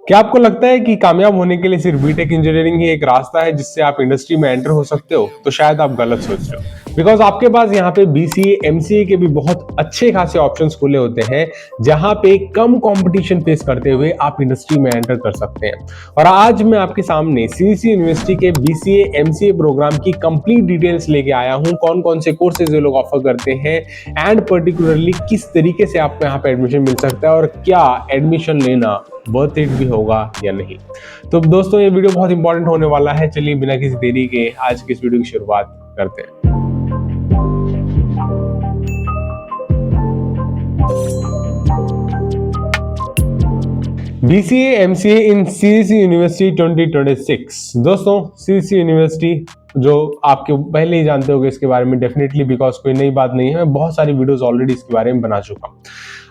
क्या आपको लगता है कि कामयाब होने के लिए सिर्फ बीटेक इंजीनियरिंग ही एक रास्ता है जिससे आप इंडस्ट्री में एंटर हो सकते हो? तो शायद आप गलत सोच रहे हो। बिकॉज आपके पास यहाँ पे बीसीए एमसीए के भी बहुत अच्छे खासे ऑप्शंस खुले होते हैं, जहां पे कम कंपटीशन फेस करते हुए आप इंडस्ट्री में एंटर कर सकते हैं। और आज मैं आपके सामने सीईसी यूनिवर्सिटी के बीसीए एमसीए प्रोग्राम की कंप्लीट डिटेल्स लेके आया हूं, कौन कौन से कोर्सेज ये लोग ऑफर करते हैं एंड पर्टिकुलरली किस तरीके से आपको यहाँ पे एडमिशन मिल सकता है और क्या एडमिशन लेना वर्थ इट भी होगा या नहीं। तो दोस्तों ये वीडियो बहुत इंपॉर्टेंट होने वाला है। चलिए बिना किसी देरी के आज की इस वीडियो की शुरुआत करते हैं। बीसीए एमसीए इन सीईसी यूनिवर्सिटी 2026। दोस्तों सीईसी यूनिवर्सिटी जो आपके पहले ही जानते होंगे इसके बारे में, डेफिनेटली बिकॉज कोई नई बात नहीं है, मैं बहुत सारी वीडियोस ऑलरेडी इसके बारे में बना चुका हूं।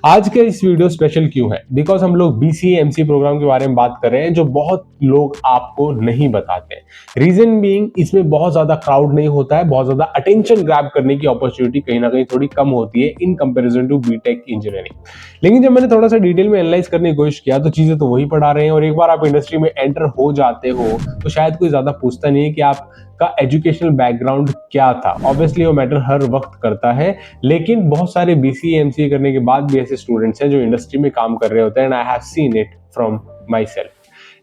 आज का इस वीडियो स्पेशल क्यों है? बिकॉज हम लोग बीसीए एमसीए प्रोग्राम के बारे में बात कर रहे हैं जो बहुत लोग आपको नहीं बताते हैं। रीजन बीइंग इसमें बहुत ज्यादा क्राउड नहीं होता है, बहुत ज्यादा अटेंशन ग्रैब करने की अपॉर्चुनिटी कहीं ना कहीं थोड़ी कम होती है in comparison to BTech engineering. लेकिन जब मैंने थोड़ा सा डिटेल में एनालाइज करने की कोशिश किया तो चीजें तो वही पढ़ा रहे हैं। और एक बार आप इंडस्ट्री में एंटर हो जाते हो तो शायद कोई ज्यादा पूछता नहीं है कि आपका एजुकेशनल बैकग्राउंड क्या था। ऑब्वियसली वो मैटर हर वक्त करता है, लेकिन बहुत सारे बीसीए एमसीए करने के बाद भी ऐसे स्टूडेंट्स हैं जो इंडस्ट्री में काम कर रहे होते हैं and I have seen it from my self.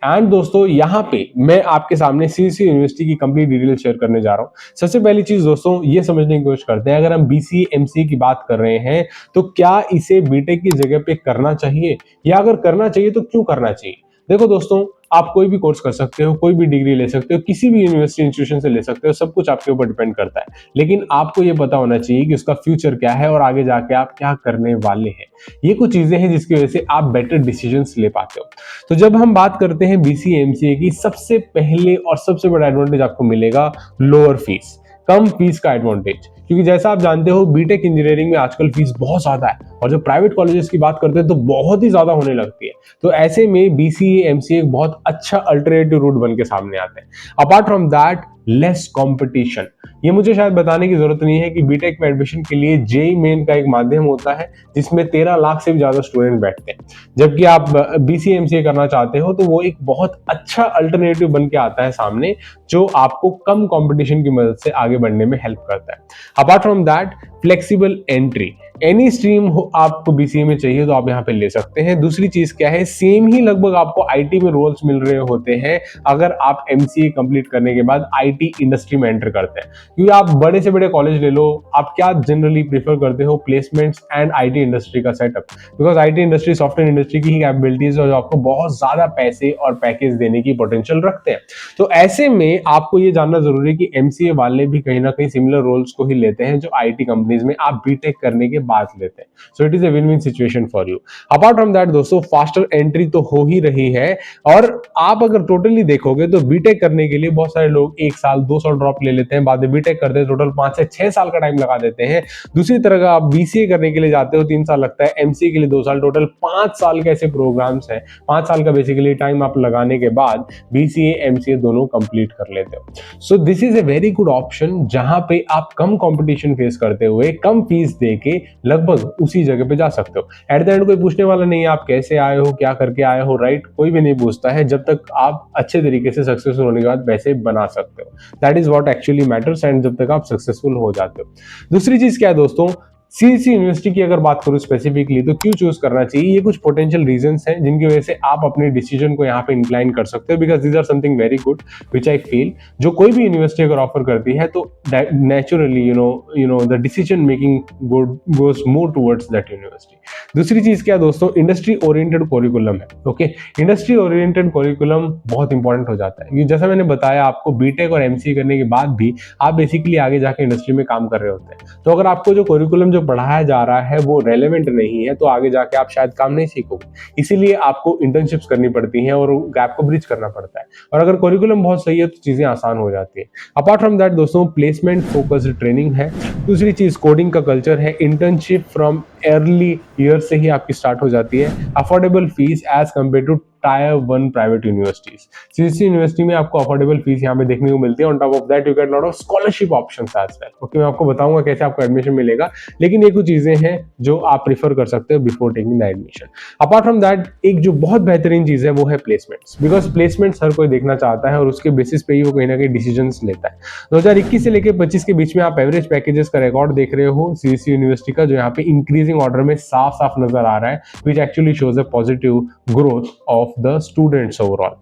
And दोस्तों यहाँ पे मैं आपके सामने सीईसी यूनिवर्सिटी की कंप्लीट डिटेल शेयर करने जा रहा हूँ। सबसे पहली चीज दोस्तों ये समझने की कोशिश करते हैं, अगर हम बीसीए एमसीए की बात कर रहे हैं तो क्या इसे बीटेक की जगह पे करना चाहिए, या अगर करना चाहिए तो क्यों करना चाहिए। देखो दोस्तों, आप कोई भी कोर्स कर सकते हो, कोई भी डिग्री ले सकते हो, किसी भी यूनिवर्सिटी इंस्टीट्यूशन से ले सकते हो, सब कुछ आपके ऊपर डिपेंड करता है। लेकिन आपको ये पता होना चाहिए कि उसका फ्यूचर क्या है और आगे जाके आप क्या करने वाले हैं। ये कुछ चीजें हैं जिसकी वजह से आप बेटर डिसीजंस ले पाते हो। तो जब हम बात करते हैं बीसीए एमसीए की, सबसे पहले और सबसे बड़ा एडवांटेज आपको मिलेगा लोअर फीस, कम फीस का एडवांटेज। क्योंकि जैसा आप जानते हो बीटेक इंजीनियरिंग में आजकल फीस बहुत ज्यादा है और जब प्राइवेट कॉलेजेस की बात करते हैं तो बहुत ही ज्यादा होने लगती है। तो ऐसे में बीसीए एमसीए एक बहुत अच्छा अल्टरनेटिव रूट बन के सामने आते हैं। Apart from that, less competition. ये मुझे शायद बताने की जरूरत नहीं है कि बीटेक में एडमिशन के लिए जेईई मेन का एक माध्यम होता है जिसमें 13 लाख से भी ज्यादा स्टूडेंट बैठते हैं। जबकि आप बीसीए एमसीए करना चाहते हो तो वो एक बहुत अच्छा अल्टरनेटिव बन के आता है सामने, जो आपको कम कंपटीशन की मदद से आगे बढ़ने में हेल्प करता है। Apart from that, flexible entry. Any stream आपको बीसीए में चाहिए तो आप यहाँ पे ले सकते हैं। दूसरी चीज क्या है, सेम ही लगभग आपको आईटी में रोल्स मिल रहे होते हैं अगर आप एमसीए कंप्लीट करने के बाद आईटी इंडस्ट्री में एंटर करते हैं। क्योंकि आप बड़े से बड़े कॉलेज ले लो, आप क्या जनरली प्रीफर करते हो, प्लेसमेंट्स एंड आईटी इंडस्ट्री का setup. Because IT industry software industry की ही कैपेबिलिटीज और आपको बहुत ज्यादा पैसे और पैकेज देने की पोटेंशियल रखते हैं। तो ऐसे में आपको ये जानना जरूरी है कि एमसीए वाले भी कहीं ना कहीं सिमिलर रोल्स को ही लेते हैं जो आईटी कंपनीज में आप बीटेक करने के बाद लेते हैं। So it is a win win situation for you. Apart from that दोस्तों, फास्टर एंट्री तो हो ही रही है। और आप अगर टोटली देखोगे तो बीटेक करने के लिए बहुत सारे लोग 1 साल 2 साल ड्रॉप ले लेते हैं, बाद में बीटेक करते हैं, टोटल 5 से 6 साल का टाइम लगा देते हैं। दूसरी तरह का आप बीसीए करने के लिए जाते हो 3 साल लगता है, एमसीए के लिए 2 साल, टोटल 5 साल के ऐसे प्रोग्राम्स हैं। 5 साल का बेसिकली टाइम आप लगाने के बाद बीसीए एमसीए दोनों कंप्लीट कर लेते हो। So this is a very good option जहां पे आप कम कंपटीशन फेस करते हुए कम फीस देके लगभग उसी जगह पे जा सकते हो। एट द एंड कोई पूछने वाला नहीं है आप कैसे आए हो, क्या करके आए हो, राइट? कोई भी नहीं पूछता है जब तक आप अच्छे तरीके से सक्सेसफुल होने के बाद पैसे बना सकते हो। That is what actually matters, and जब तक आप सक्सेसफुल हो जाते हो। दूसरी चीज क्या है दोस्तों, सीईसी यूनिवर्सिटी की अगर बात करूं स्पेसिफिकली तो क्यों चूज करना चाहिए, ये कुछ पोटेंशियल रीजंस हैं जिनकी वजह से आप अपने डिसीजन को यहाँ पे इंक्लाइन कर सकते हो। Because these are something very good which I feel, जो कोई भी यूनिवर्सिटी अगर ऑफर करती है तो naturally you know the decision making goes more towards that university. दूसरी चीज क्या है दोस्तों, इंडस्ट्री ओरिएंटेड कोरिकुलम है। ओके, इंडस्ट्री ओरिएंटेड कोरिकुलम बहुत इंपॉर्टेंट हो जाता है। जैसा मैंने बताया आपको, बीटेक और एमसीए करने के बाद भी आप बेसिकली आगे जाके इंडस्ट्री में काम कर रहे होते हैं। तो अगर आपको जो कोरिकुलम जो पढ़ाया जा रहा है वो रेलेवेंट नहीं है तो आगे जाके आप शायद काम नहीं सीखोगे। इसीलिए आपको इंटर्नशिप्स करनी पड़ती हैं और गैप को ब्रिज करना पड़ता है। और अगर कोरिकुलम बहुत सही है तो चीजें आसान हो जाती है। अपार्ट फ्रॉम दैट दोस्तों, प्लेसमेंट फोकस्ड ट्रेनिंग है। दूसरी चीज कोडिंग का कल्चर है। इंटर्नशिप फ्रॉम अर्ली ईयर से ही आपकी स्टार्ट हो जाती है। Affordable fees as compare to tier 1 private universities. CGC university में आपको अफोर्डेबल फीस यहाँ पे देखने को मिलती है। On top of that you get lot of scholarship options as well. Okay, मैं आपको बताऊंगा कैसे आपको एडमिशन मिलेगा, लेकिन ये कुछ चीजें हैं जो आप प्रीफर कर सकते हो before taking the admission. Apart from that एक जो बहुत बेहतरीन चीज है वो है प्लेसमेंट्स, बिकॉज प्लेसमेंट्स हर कोई देखना चाहता है और उसके बेसिस पे ही वो कहीं ना कहीं डिसीजंस लेता है। 2021 से लेकर 25 के बीच में आप एवरेज पैकेजेस का रिकॉर्ड देख रहे हो सीजीसी यूनिवर्सिटी का, जो यहाँ पे इंक्रीजिंग ऑर्डर में साफ साफ नजर आ रहा है, which actually shows a positive growth of the students overall.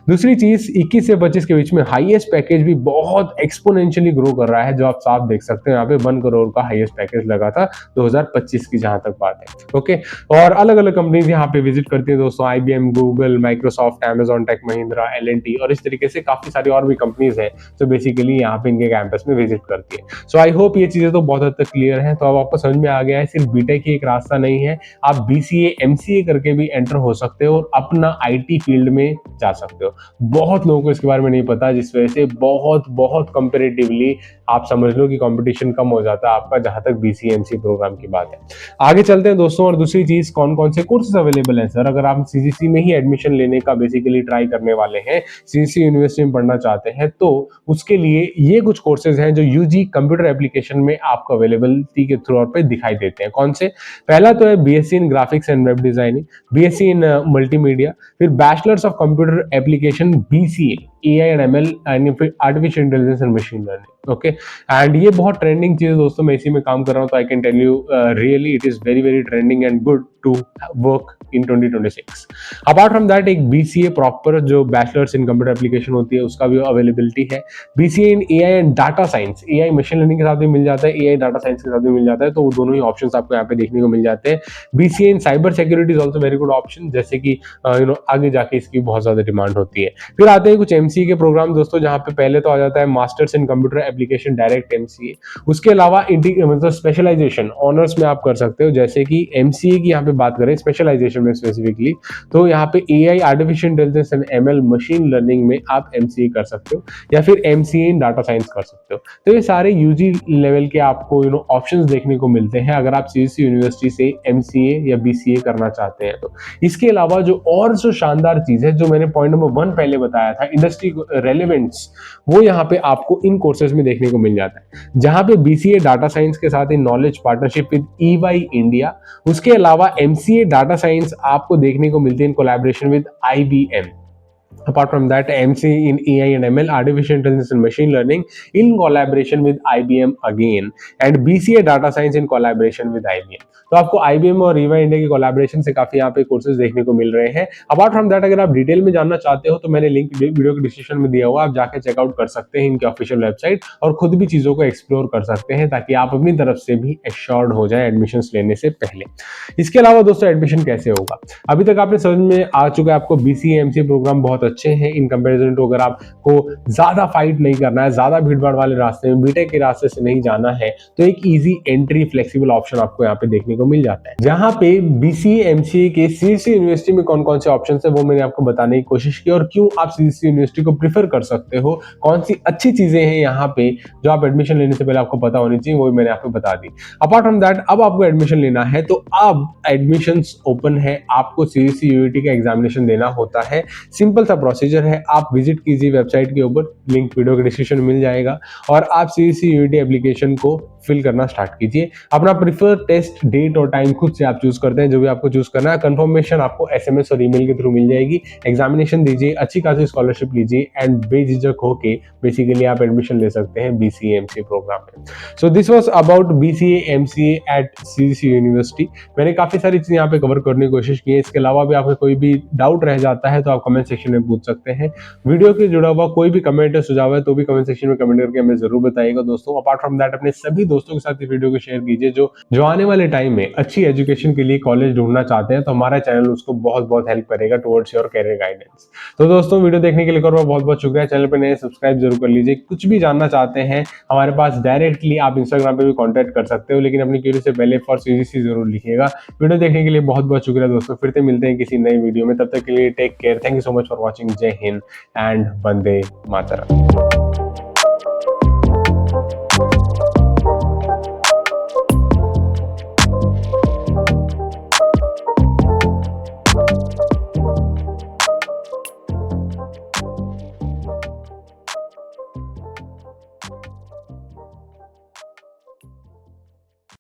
दूसरी चीज 21 से 25 के बीच में हाईएस्ट पैकेज भी बहुत एक्सपोनेंशियली ग्रो कर रहा है, जो आप साफ देख सकते हैं। यहाँ पे 1 करोड़ का हाईएस्ट पैकेज लगा था 2025 की जहां तक बात है। ओके, और अलग अलग कंपनीज यहाँ पे विजिट करती है दोस्तों, IBM, Google, Microsoft, Amazon, tech Mahindra, L&T और इस तरीके से काफी सारी और भी कंपनीज है जो बेसिकली यहाँ पे इनके कैंपस में विजिट करती है। सो आई होप ये चीजें तो बहुत हद तक क्लियर है। तो अब आपको समझ में आ गया है सिर्फ बीटेक ही एक रास्ता नहीं है, आप BCA MCA करके भी एंटर हो सकते हो और अपना IT फील्ड में जा सकते हो। बहुत लोगों को इसके बारे में नहीं पता, जिस वजह से बहुत कंपेरेटिवली आप समझ लो कि कंपटीशन कम हो जाता है आपका, जहां तक BCA MCA प्रोग्राम की बात है। आगे चलते हैं दोस्तों, और दूसरी चीज कौन कौन से कोर्सेज अवेलेबल हैं सर, अगर आप CGC में ही एडमिशन लेने का बेसिकली ट्राई करने वाले हैं, CGC यूनिवर्सिटी में पढ़ना चाहते हैं, तो उसके लिए ये कुछ कोर्सेज हैं जो UG कंप्यूटर एप्लीकेशन में आपको अवेलेबिलिटी के तौर पे दिखाई देते हैं। कौन से? पहला तो है BSc in graphics and web designing, BSc in multimedia, फिर bachelors of computer application BCA AI and ML and फिर artificial intelligence and machine learning. Okay, and ये बहुत ट्रेंडिंग चीज है दोस्तों, मैं इसी में काम कर रहा हूँ, तो I can tell you really it is very trending and good to work in 2026। Apart from that एक BCA प्रॉपर जो बैचलर्स इन कंप्यूटर एप्लीकेशन होती है उसका भी अवेलेबिलिटी है। BCA in AI and data science, AI machine learning के साथ भी मिल जाता है, AI डाटा साइंस के साथ भी मिल जाता है, तो वो दोनों ही ऑप्शंस आपको यहाँ पे देखने को मिल जाते हैं। BCA in cyber security is also very good option, जैसे कि आगे जाके इसकी बहुत ज्यादा डिमांड होती है। फिर आते हैं कुछ MCA के प्रोग्राम दोस्तों, जहाँ पे पहले तो आ जाता है masters in computer application direct MCA, उसके अलावा मतलब स्पेशलाइजेशन ऑनर्स में आप कर सकते हो, जैसे कि MCA की यहाँ पे बात करें स्पेशलाइजेशन में स्पेसिफिकली, तो यहाँ पे AI artificial intelligence and ML machine learning में आप MCA कर सकते हो, या फिर MCA इन डाटा साइंस कर सकते हो। तो ये सारे UG लेवल के आपको ऑप्शंस देखने को मिलते हैं अगर आप CGC यूनिवर्सिटी से MCA या BCA करना चाहते हैं तो। इसके अलावा जो शानदार चीज है, जो मैंने पॉइंट नंबर 1 पहले बताया था, इंडस्ट्री रेलेवेंस, वो यहाँ पे आपको इन कोर्सेज में देखने को मिल जाता है, जहां पे BCA डाटा साइंस के साथ in knowledge partnership with EY India, उसके अलावा MCA डाटा साइंस आपको देखने को मिलती है in collaboration with IBM। Apart from that, MCA in AI and ML, Artificial Intelligence and Machine Learning in collaboration with IBM again, and BCA Data Science in collaboration with IBM. तो आपको IBM और EY India की collaboration से काफी यहाँ पे courses देखने को मिल रहे हैं। अपार्ट फ्रॉम दैट अगर आप डिटेल में जानना चाहते हो तो मैंने लिंक वीडियो के डिस्क्रिप्शन में दिया हुआ, आप जाके चेकआउट कर सकते हैं इनकी ऑफिशियल वेबसाइट और खुद भी चीजों को एक्सप्लोर कर सकते हैं, ताकि आप अपनी तरफ से भी एश्योर्ड हो जाए एडमिशन लेने से पहले। इसके अलावा दोस्तों एडमिशन कैसे होगा, अभी तक आपने समझ में आ चुका है आपको BCA MCA प्रोग्राम बहुत अच्छे हैं इन कंपैरिजन टू, अगर आपको ज्यादा फाइट नहीं करना है, ज्यादा भीड़भाड़ वाले रास्ते में, बीटेक के रास्ते से नहीं जाना है, तो एक इजी एंट्री फ्लेक्सिबल ऑप्शन आपको यहाँ पे देखने को मिल जाता है। जहां पे BCA MCA के CGC यूनिवर्सिटी में कौन कौन से ऑप्शन है वो मैंने आपको बताने की कोशिश की, और क्यों आप CGC यूनिवर्सिटी को प्रीफर कर सकते हो, कौन सी अच्छी चीजें हैं यहाँ पे जो आप एडमिशन लेने से पहले आपको पता होनी चाहिए, वो मैंने आपको बता दी। अपार्ट फ्रॉम दैट अब आपको एडमिशन लेना है तो अब एडमिशन ओपन है, आपको CGC UET का एग्जामिनेशन देना होता है, सिंपल सा प्रोसीजर है, आप विजिट कीजिए वेबसाइट के ऊपर, लिंक वीडियो के डिस्क्रिप्शन में मिल जाएगा, और आप CGC UET एप्लीकेशन को फिल करना स्टार्ट कीजिए। अपना प्रीफर टेस्ट डेट और टाइम खुद से आप चूज करते हैं, जो भी आपको चूज करना है, कंफर्मेशन आपको SMS और ईमेल के थ्रू मिल जाएगी। एग्जामिनेशन दीजिए, अच्छी खासी स्कॉलरशिप लीजिए एंड बेझिझक होके बेसिकली आप एडमिशन ले सकते हैं BCA MCA प्रोग्राम में। So this was about BCA MCA at CGC university. मैंने काफी सारी चीजें यहाँ पे कवर करने की कोशिश की है, इसके अलावा भी आपको कोई भी डाउट रह जाता है तो आप कमेंट सेक्शन में पूछ सकते हैं। वीडियो के जुड़ा हुआ कोई भी कमेंट है, सुझाव है, तो भी कमेंट सेक्शन में कमेंट करके हमें जरूर बताइएगा दोस्तों। अपार्ट फ्रॉम दैट अपने सभी दोस्तों के साथ इस वीडियो को शेयर कीजिए जो आने वाले टाइम में अच्छी एजुकेशन के लिए कॉलेज ढूंढना चाहते हैं, तो हमारा चैनल उसको बहुत हेल्प करेगा टुवर्ड्स योर कैरियर गाइडेंस। तो दोस्तों वीडियो देखने के लिए बहुत शुक्रिया। चैनल पर नए सब्सक्राइब जरूर कर लीजिए। कुछ भी जानना चाहते हैं हमारे पास डायरेक्टली आप इंस्टाग्राम पे भी कॉन्टैक्ट कर सकते हो, लेकिन अपनी क्वेरी से पहले फॉर CGC जरूर लिखिएगा। वीडियो देखने के लिए बहुत शुक्रिया दोस्तों, फिर से मिलते हैं किसी नई वीडियो में, तब तक के लिए take care, thank you so much for watching, जय हिंद एंड वंदे मातरम।